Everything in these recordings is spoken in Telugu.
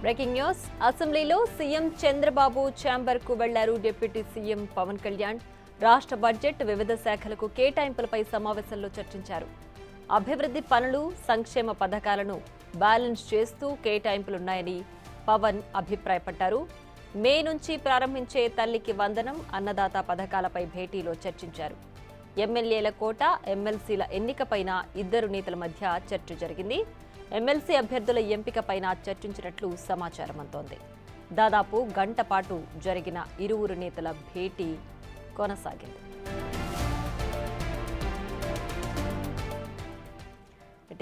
Breaking news. అసెంబ్లీలో సీఎం చంద్రబాబు ఛాంబర్ కు వెళ్లారు డిప్యూటీ సీఎం పవన్ కళ్యాణ్. రాష్ట్ర బడ్జెట్ వివిధ శాఖలకు కేటాయింపులపై సమావేశంలో చర్చించారు. అభివృద్ధి పనులు, సంక్షేమ పథకాలను బ్యాలెన్స్ చేస్తూ కేటాయింపులున్నాయని పవన్ అభిప్రాయపడ్డారు. మే నుంచి ప్రారంభించే తల్లికి వందనం, అన్నదాత పథకాలపై భేటీలో చర్చించారు. ఎమ్మెల్యేల కోట, ఎమ్మెల్సీల ఎన్నికపైన ఇద్దరు నేతల మధ్య చర్చ జరిగింది. ఎమ్మెల్సీ అభ్యర్థుల ఎంపికపైన చర్చించినట్లు సమాచారం అందుతోంది. దాదాపు గంట పాటు జరిగిన ఇరువురు నేతల భేటీ కొనసాగింది.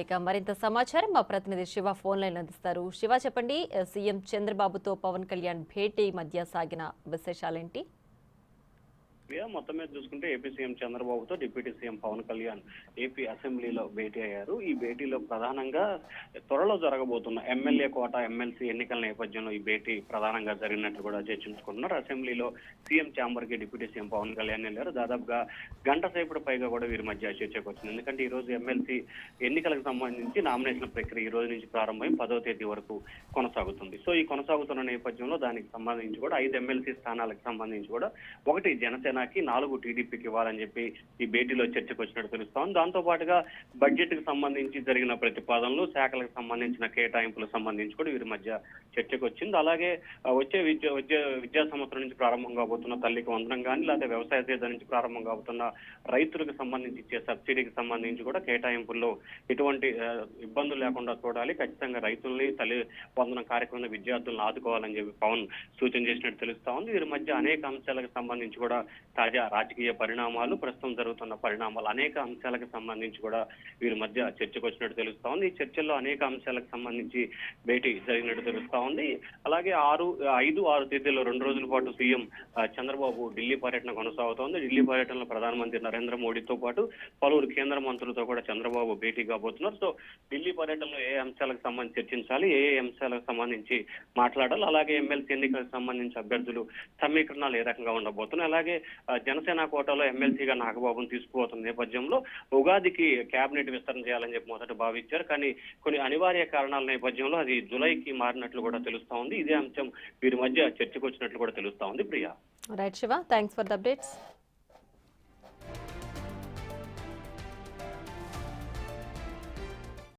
ఇక మరింత సమాచారం మా ప్రతినిధి శివ ఫోన్ లైన్ అందిస్తారు. శివ, చెప్పండి, సీఎం చంద్రబాబుతో పవన్ కళ్యాణ్ భేటీ మధ్య సాగిన విశేషాలేంటి? మొత్తం మీద చూసుకుంటే ఏపీ సీఎం చంద్రబాబుతో deputy CM Pawan Kalyan AP అసెంబ్లీలో భేటీ అయ్యారు. ఈ భేటీలో ప్రధానంగా త్వరలో జరగబోతున్న ఎమ్మెల్యే కోట, ఎమ్మెల్సీ ఎన్నికల నేపథ్యంలో ఈ భేటీ ప్రధానంగా జరిగినట్లు కూడా చర్చించుకుంటున్నారు. అసెంబ్లీలో సీఎం ఛాంబర్ కి డిప్యూటీ సీఎం పవన్ కళ్యాణ్ వెళ్ళారు. దాదాపుగా గంట సేపటి పైగా కూడా వీరి మధ్య చర్చకు వచ్చింది. ఎందుకంటే ఈ రోజు ఎమ్మెల్సీ ఎన్నికలకు సంబంధించి నామినేషన్ ప్రక్రియ ఈ రోజు నుంచి ప్రారంభమై 10వ తేదీ వరకు కొనసాగుతుంది. సో ఈ కొనసాగుతున్న నేపథ్యంలో దానికి సంబంధించి కూడా 5 ఎమ్మెల్సీ స్థానాలకు సంబంధించి కూడా ఒకటి జనసేన 4 టీడీపీకి ఇవ్వాలని చెప్పి ఈ భేటీలో చర్చకు వచ్చినట్టు తెలుస్తాం. దాంతో పాటుగా బడ్జెట్ కి సంబంధించి జరిగిన ప్రతిపాదనలు, శాఖలకు సంబంధించిన కేటాయింపులకు సంబంధించి కూడా వీరి మధ్య చర్చకు వచ్చింది. అలాగే వచ్చే విద్యా సంవత్సరం నుంచి ప్రారంభం కాబోతున్న తల్లికి వందనం కానీ, లేదా వ్యవసాయ సీజన్ నుంచి ప్రారంభం కాబోతున్న రైతులకు సంబంధించి ఇచ్చే సబ్సిడీకి సంబంధించి కూడా కేటాయింపుల్లో ఎటువంటి ఇబ్బందులు లేకుండా చూడాలి, ఖచ్చితంగా రైతుల్ని తల్లి వందనం కార్యక్రమంలో విద్యార్థులను ఆదుకోవాలని చెప్పి పవన్ సూచన చేసినట్టు తెలుస్తా ఉంది. వీరి మధ్య అనేక అంశాలకు సంబంధించి కూడా తాజా రాజకీయ పరిణామాలు, ప్రస్తుతం జరుగుతున్న పరిణామాలు, అనేక అంశాలకు సంబంధించి కూడా వీరి మధ్య చర్చకు వచ్చినట్టు తెలుస్తా ఉంది. ఈ చర్చల్లో అనేక అంశాలకు సంబంధించి భేటీ జరిగినట్టు తెలుస్తా ఉంది. అలాగే 5, 6 తేదీల్లో 2 రోజుల పాటు సీఎం చంద్రబాబు ఢిల్లీ పర్యటన కొనసాగుతోంది. ఢిల్లీ పర్యటనలో ప్రధానమంత్రి నరేంద్ర మోడీతో పాటు పలువురు కేంద్ర మంత్రులతో కూడా చంద్రబాబు భేటీ కాబోతున్నారు. సో ఢిల్లీ పర్యటనలో ఏ అంశాలకు సంబంధించి చర్చించాలి, ఏ అంశాలకు సంబంధించి మాట్లాడాలి, అలాగే ఎమ్మెల్సీ ఎన్నికలకు సంబంధించి అభ్యర్థులు సమీకరణాలు ఏ రకంగా ఉండబోతున్నాయి, అలాగే జనసేన కోటాలో ఎమ్మెల్సీగా నాగబాబును తీసుకుపోతున్న నేపథ్యంలో ఉగాదికి కేబినెట్ విస్తరణ చేయాలని చెప్పి మొదట భావించారు. కానీ కొన్ని అనివార్య కారణాల నేపథ్యంలో అది జులైకి మారినట్లు కూడా తెలుస్తా ఉంది. ఇదే అంశం వీరి మధ్య చర్చకు వచ్చినట్లు కూడా తెలుస్తా ఉంది. Priya. Right Shiva, thanks for the updates.